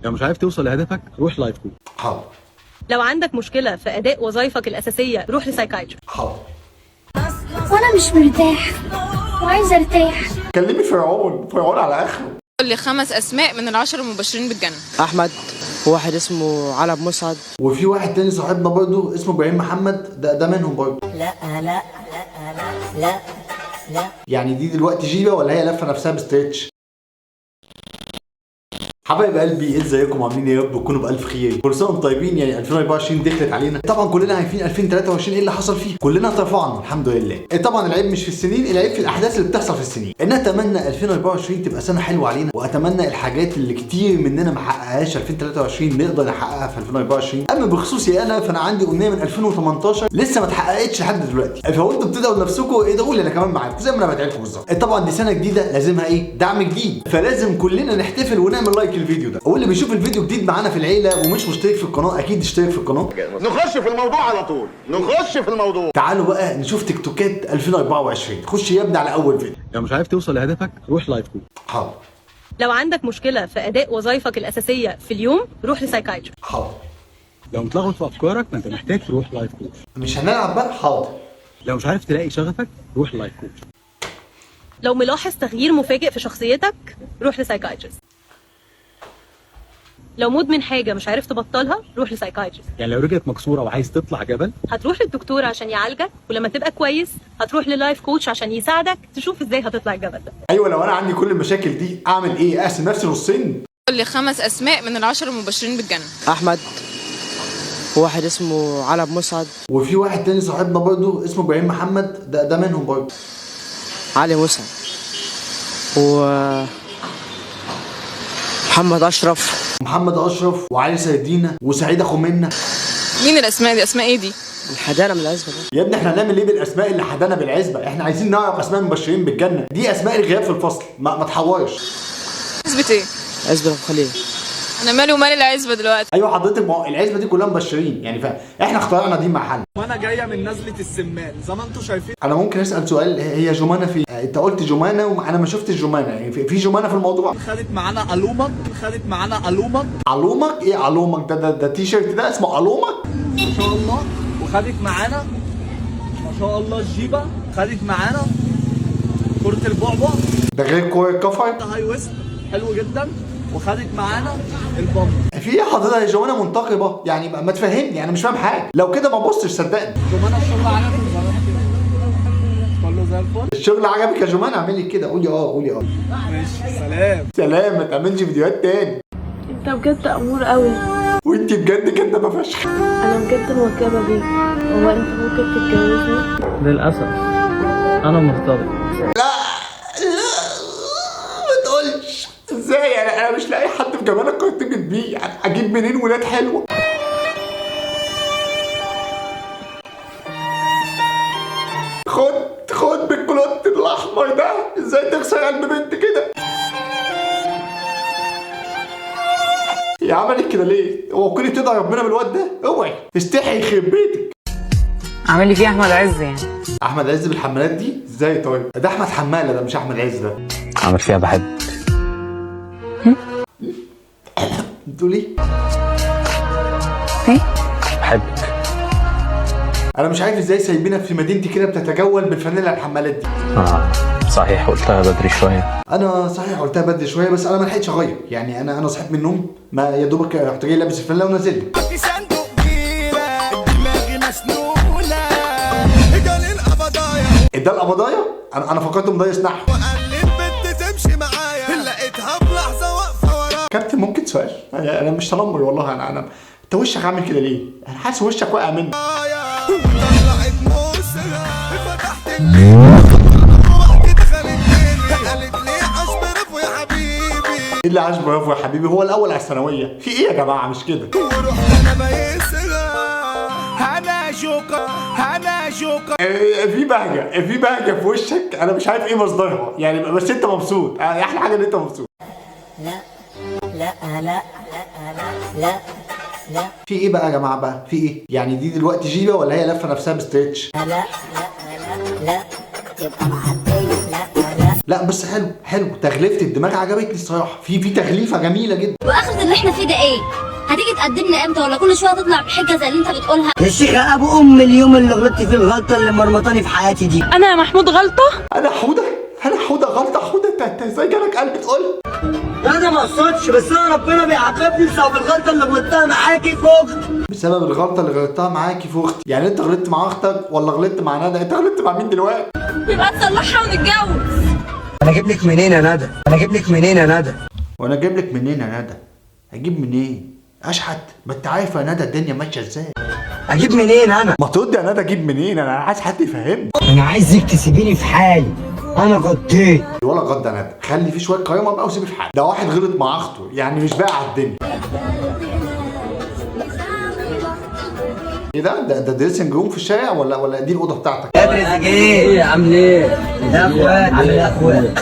لو مش عارف توصل لهدفك روح لايف كوتش. حاضر. لو عندك مشكلة في أداء وظائفك الأساسية روح لسايكايتري. حاضر. وانا مش مرتاح وعايزه ارتاح. كلمي فرعون على اخره. قول لي 5 أسماء من ال10 المبشرين بالجنة. احمد، وواحد اسمه علب مسعد، وفي واحد تاني صاحبنا برضه اسمه ابراهيم محمد، ده منهم برضه. لا لا لا لا لا. يعني دي دلوقتي جيبه ولا هي لفه نفسها بستريتش؟ حبايب قلبي، ايه ازيكم؟ عاملين ايه يا رب تكونوا بالف خير. كل سنه وانتم طيبين. يعني 2024 دخلت علينا، طبعا كلنا عارفين 2023 ايه اللي حصل فيه، كلنا ترفعنا الحمد لله. طبعا العيب مش في السنين، العيب في الاحداث اللي بتحصل في السنين. ان اتمنى 2024 تبقى سنه حلوه علينا، واتمنى الحاجات اللي كتير مننا ما حققهاش 2023 نقدر نحققها في 2024. اما بخصوصي انا فانا عندي امنيه من 2018 لسه ما اتحققتش لحد دلوقتي، فانتوا بتدعوا لنفسكم ادعوا لي انا كمان معاكم زي ما انا بدعي لكم بالظبط. طبعا دي سنه جديده لازمها ايه؟ دعم جديد، فلازم كلنا نحتفل ونعمل لايك للفيديو ده. واللي بيشوف الفيديو جديد معانا في العيله ومش مشترك في القناه اكيد اشترك في القناه. نخش في الموضوع على طول، نخش في الموضوع. تعالوا بقى نشوف تيك توكات 2024. خش يا ابني على اول فيديو. لو مش عارف توصل لهدفك روح لايف كوتش. حاضر. لو عندك مشكلة في أداء وظائفك الأساسية في اليوم روح لسايكايتري. حاضر. لو متلخبط في افكارك فانت محتاج تروح لايف كوتش. مش هنلعب بقى. حاضر. لو مش عارف تلاقي شغفك روح لايف كوتش. لو ملاحظ تغيير مفاجئ في شخصيتك روح لسايكايتريست. لو مدمن حاجة مش عارف تبطلها روح لسايكايتريست. يعني لو رجلك مكسوره وعايز تطلع جبل هتروح للدكتور عشان يعالجك، ولما تبقى كويس هتروح للايف كوتش عشان يساعدك تشوف ازاي هتطلع الجبل ده. ايوه، لو انا عندي كل المشاكل دي اعمل ايه؟ اقسم نفسي نصين. قول لي 5 أسماء من ال10 المبشرين بالجنة. احمد، وواحد اسمه علب مسعد، وفي واحد تاني صاحبنا برضه اسمه ابراهيم محمد، ده منهم برضه. علي مسعد، و محمد اشرف وعلي سيدينا وسعيد اخو منا. مين الأسماء دي؟ أسماء إيه دي؟ الحدانا من العزبه ده. يا ابني احنا هنعمل ايه بالاسماء اللي حدانا بالعزبه؟ احنا عايزين نعرف اسماء المبشرين بالجنه، دي اسماء الغياب في الفصل، ما تحورش. عزبة إيه؟ عزبه ابو خليل. أنا مالي ومال العزبة دلوقتي؟ ايوه حضرتك، ما هو العزبه دي كلها مبشرين يعني، فاحنا اخترعنا دي محل. وانا جايه من نزله السمان زي ما انتم شايفين. انا ممكن اسال سؤال؟ هي جمانه في انت قلت جمانه وانا ما شفتش جمانه، يعني في جمانه في الموضوع؟ خدت معانا الومك، علومك. ايه علومك ده تي شيرت ده اسمه علومك ما شاء الله. وخدت معانا ما شاء الله الجيبه، خدت معانا كرة البعبع، ده غير كوره الكفر. هاي ويست حلو جدا، وخدت معانا البامب. في ايه حضرتك يا جمانه منتقبه؟ يعني ما تفهمني، انا مش فاهم حاجه، لو كده ما بصش صدقني. جمانة الشغل عجبك كله زي الفل. الشغل عجبك يا جمانه؟ اعملي كده، قولي قولي ماشي، سلام. ما تعملش فيديوهات تاني. انت بجد امور قوي، وانت بجد كدابه فشخ. انا بجد معجبه بيك. هو انت ممكن تتجوزني؟ للاسف انا مرتبط. لا ما تقولش ازاي، يعني انا مش لاقي حد في جمالك كنت بيه، يعني اجيب منين ولاد حلوه؟ خد بالكلوت الاحمر ده، ازاي تخسر قلب بنت كده؟ يا عملت كده ليه؟ هو كل تدعي ربنا بالواد ده؟ اوعي استحي يخرب بيتك. عامل لي فيه احمد عز يعني. احمد عز بالحمالات دي ازاي؟ طيب ده احمد حماله، ده مش احمد عز ده. عامل فيها بحب. بتقول ايه؟ ايه؟ بحبك. انا مش عارف ازاي سايبينك في مدينتي كده بتتجول بالفانيلا الحمالات دي. صحيح قلتها بدري شويه. انا صحيح قلتها بدري شويه، بس انا ما لحقتش اغير، يعني انا صحيت من النوم ما يا دوبك رحت جاي لابس الفانيلا ونازل لي. ده القبضايه؟ انا فكرت مضيس نحو. كابتن ممكن سؤال؟ انا مش تنمر والله، انا انت وشك عامل كده ليه؟ انا حاسس وشك واقع مني. ايه اللي عاش برافو يا حبيبي؟ هو الاول على الثانويه، في ايه يا جماعه؟ مش كده. في بهجه في وشك، انا مش عارف ايه مصدرها يعني، بس انت مبسوط، احلى حاجه ان انت مبسوط. لا لا لا لا لا لا. في ايه بقى يا جماعه بقى؟ في ايه؟ يعني دي دلوقتي جيبه ولا هي لفه نفسها بستريتش؟ لا لا لا لا تبقى معديه. لا لا لا بس حلو تغليفه الدماغ عجبتني الصراحه، في تغليفه جميله جدا. واخرة اللي احنا فيه ده ايه؟ هتيجي تقدمنا امتى ولا كل شويه تطلع بحجه زي اللي انت بتقولها؟ يا شيخ ابو اليوم اللي غلطت فيه الغلطه اللي مرمطاني في حياتي دي. انا يا محمود غلطه؟ انا حوده غلطه. حوده انت ازاي جالك قلب تقول؟ انا ما اقصدش، بس انا ربنا بيعاقبني بسبب الغلطه اللي غلطتها معاكي في اختي. بسبب الغلطه اللي غلطتها معاكي في اختي؟ يعني انت غلطت مع اختك ولا غلطت مع ندى؟ انت غلطت مع مين دلوقتي؟ يبقى تصلحها ونتجوز. انا اجيب لك منين يا ندى؟ وانا اجيب لك منين يا ندى؟ اجيب منين؟ اشحت؟ ما انت عارفه يا ندى الدنيا ماشيه ازاي. اجيب منين انا؟ ما ترد يا ندى اجيب منين؟ انا عايز حد يفهمني. انا عايزك تسيبيني في حالي، انا غطيت. ولا غض يا ندى، خلي في شويه كرامه بقى وسيبي في حالي. ده واحد غلط مع اخته، يعني مش باقي على الدنيا. ايه ده دريسنج روم في الشارع ولا دي الاوضه بتاعتك؟ يا ايه عامل ايه؟ يا اخوات عامل ايه يا اخوات؟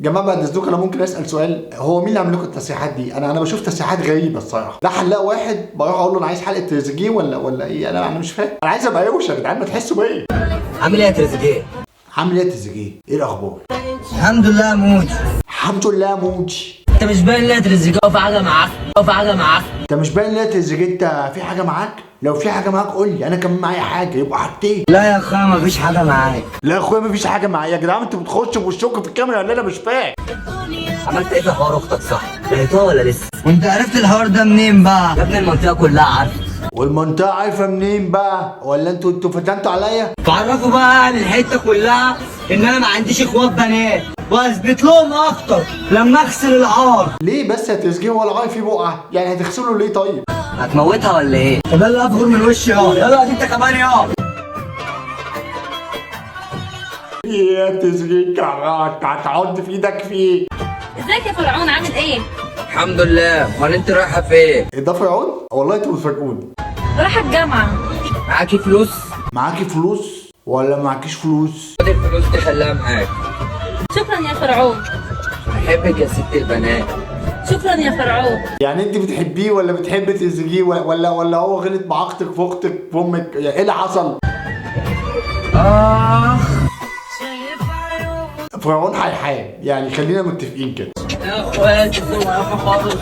جماعه بعد اذنكم انا ممكن اسال سؤال؟ هو مين اللي عامل لكم التسريحات دي؟ انا بشوف تسريحات غريبه الصراحه. ده حلاق واحد بروح اقول له انا عايز حلقه تريزيجيه ولا ايه؟ انا مش فاهم. انا عايز ابقى روشه يا جدعان، ما تحسوا بيا. عامل ايه يا تريزيجيه؟ عامل ايه يا تريزيجيه؟ ايه الاخبار؟ الحمد لله يا موجي. الحمد لله يا موجي. انت مش باين ليه يا تريزيجيه في حاجه معاك؟ انت مش باين ليه يا تريزيجيه؟ انت في حاجه معاك؟ لو في حاجه معاك قول لي، انا كمان معايا حاجه، يبقى حاجتين. لا يا اخويا مفيش حاجه معاك. لا يا اخويا مفيش حاجه معايا. يا جدعان انتوا بتخشوا بوشكم في الكاميرا ولا انا مش فاهم؟ عملت ايه في حوار اختك صح؟ لقيتوها ولا لسه؟ وانت عرفت الحوار ده منين بقى؟ يا ابني المنطقه كلها عارفه. والمنطقه عارفه منين بقى؟ ولا انتوا فتنتوا عليا؟ تعرفوا بقى اهل الحته كلها ان انا ما عنديش اخوات بنات، واثبت لهم اكتر لما اغسل العار. ليه بس يا تسجيل؟ ولا العار فيه بقعه؟ يعني هتغسله ليه طيب؟ هتموتها ولا ايه؟ ده اللي افغر من وشي يلا انت كمان يا تسجيل هتعض في ايدك فيه. ازيك يا فرعون عامل ايه؟ الحمد لله. امال انت رايحه فين؟ ايه ده فرعون؟ والله انتوا بتفاجئوني. رايحه الجامعه. معاكي فلوس؟ معاكي فلوس ولا معكيش فلوس؟ خد الفلوس دي خليها معاك. شكرا يا فرعون. بحبك يا ست البنات. شكرا يا فرعون. يعني انت بتحبيه ولا بتحبي تسجيه ولا هو غلط مع اختك في اختك في امك؟ يعني ايه اللي حصل؟ فرعون هيحام، يعني خلينا متفقين كده. يا اخواتي خالص.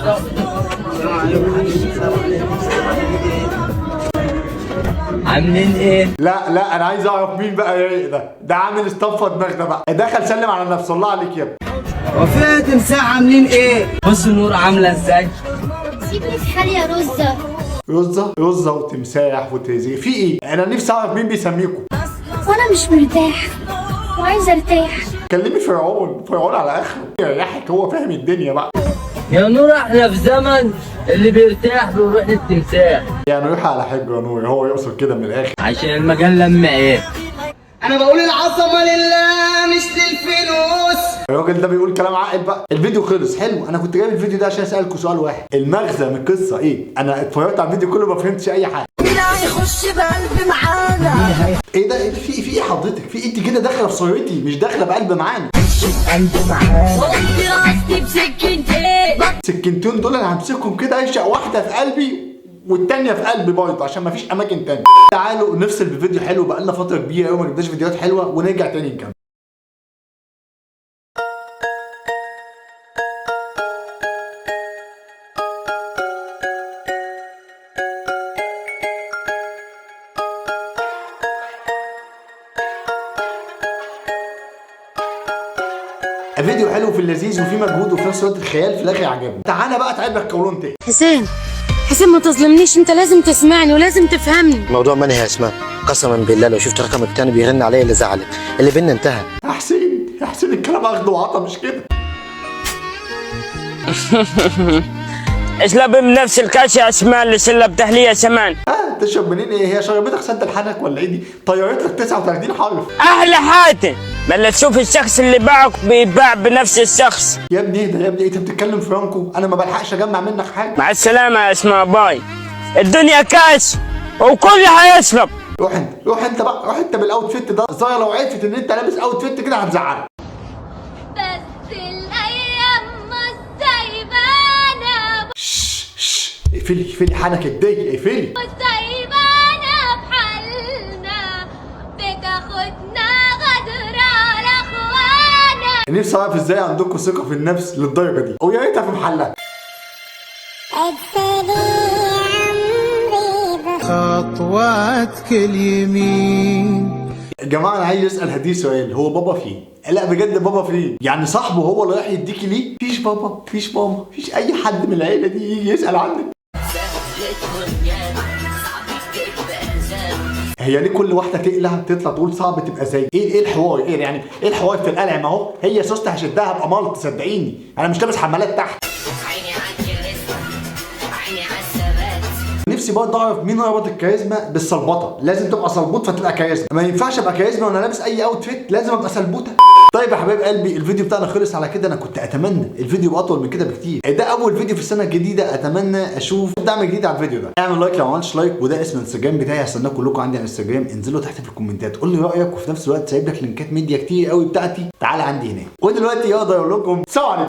عاملين ايه؟ لا انا عايز اعرف مين بقى رايق ده عامل اسطمفه دماغ ده بقى. دخل سلم على نفسه. الله عليك يا ابني. وفيه تمساح عاملين ايه؟ بص النور عامله ازاي؟ سيبني في حالي يا رزة وتمساح وتريزيجيه. في ايه؟ انا نفسي اعرف مين بيسميكم. وانا مش مرتاح وعايزه ارتاح. كلمي فرعون على اخره يريحك، هو فاهم الدنيا بقى. يا نور احنا في زمن اللي بيرتاح بيروح للتمساح. يعني روح على حجه يا نور، هو يقصد كده من الاخر. عشان المجال لما ايه؟ انا بقول العظمه لله مش للفلوس. الراجل ده بيقول كلام عاقل بقى. الفيديو خلص. حلو. انا كنت جايب الفيديو ده عشان اسالكم سؤال واحد. المغزى من القصه ايه؟ انا اتفرجت على الفيديو كله ما فهمتش اي حاجه. مين هيخش بقلب معانا؟ ايه ده؟ في ايه حضرتك؟ في انت كده داخله في صورتي مش داخله بقلب معانا. قلب معانا. سكينتين دول انا همسكهم كده اشق واحده في قلبي والتانيه في قلبي برضه عشان مفيش اماكن تانيه. تعالوا نفصل بفيديو حلو، بقالنا فتره كبيره قوي ما جبناش فيديوهات حلوه، ونرجع تاني نكمل. فيديو حلو في اللذيذ وفي مجهود وفي نفس الوقت الخيال في الاخر عجبني. تعالى بقى اتعب لك قولون تاني. حسين ما تظلمنيش، انت لازم تسمعني ولازم تفهمني. الموضوع منهي يا اسماء، قسما بالله لو شفت رقمك تاني بيرن عليا اللي زعلك، اللي بينا انتهى. يا حسين الكلام اخده وعطا مش كده. اشرب من نفس الكاس يا اسماء اللي شربتها لي يا سمان. تشرب منين؟ ايه هي شربتك سد الحنك ولا ايه دي؟ طيرت لك 39 حرف. احلى حاتم ما اللي تشوف الشخص اللي باعك بيتباع بنفس الشخص. يا ابني ايه ده؟ يا ابني انت بتتكلم فرانكو؟ انا ما بلحقش اجمع منك حاجه. مع السلامه يا اسماء باي. الدنيا كاس وكل هيشرب. روح انت بقى، روح انت بالاوتفيت ده. زايا لو عرفت ان انت لابس اوتفيت كده هتزعلك. بس الايام مش سايبانا. اقفلي حنكك دي، اقفلي. مش سايبانا بحالنا، بتاخدنا غدر على اخوانا. نفسي اعرف ازاي عندكم ثقه في النفس للدرجه دي، ويا ريتها في محلها. خطواتك اليمين. يا جماعه انا عايز اسال هديه سؤال، هو بابا فين؟ لا بجد بابا فين؟ يعني صاحبه هو اللي رايح يديكي ليه؟ مفيش بابا، مفيش ماما، مفيش اي حد من العيله دي يجي يسال عنك. هي ليه كل واحده تقلع تطلع تقول صعب تبقى زي ايه الحوار؟ ايه يعني ايه الحوار في القلع؟ ما هو هي سوسته هشدها ابقى ملط، صدقيني انا مش لابس حمالات تحت. نفسي برضه اعرف مين ربط الكاريزما بالصلبطه، لازم تبقى صلبوط فتبقى كاريزما، ما ينفعش ابقى كاريزما وانا لابس اي اوتفيت، لازم ابقى سلبوته. طيب يا حبايب قلبي الفيديو بتاعنا خلص على كده، انا كنت اتمنى الفيديو يبقى اطول من كده بكتير. ده اول فيديو في السنه الجديده، اتمنى اشوف دعم جديد على الفيديو ده. اعمل لايك لو ما عملتش لايك، وده اسم الانستجرام بتاعي، هستناكم كلكم عندي على الانستجرام، انزلوا تحت في الكومنتات قول لي رايك، وفي نفس الوقت سايب لك لينكات ميديا كتير قوي بتاعتي، تعالى عندي هناك. ودلوقتي اقدر اقول لكم سلام عليكم.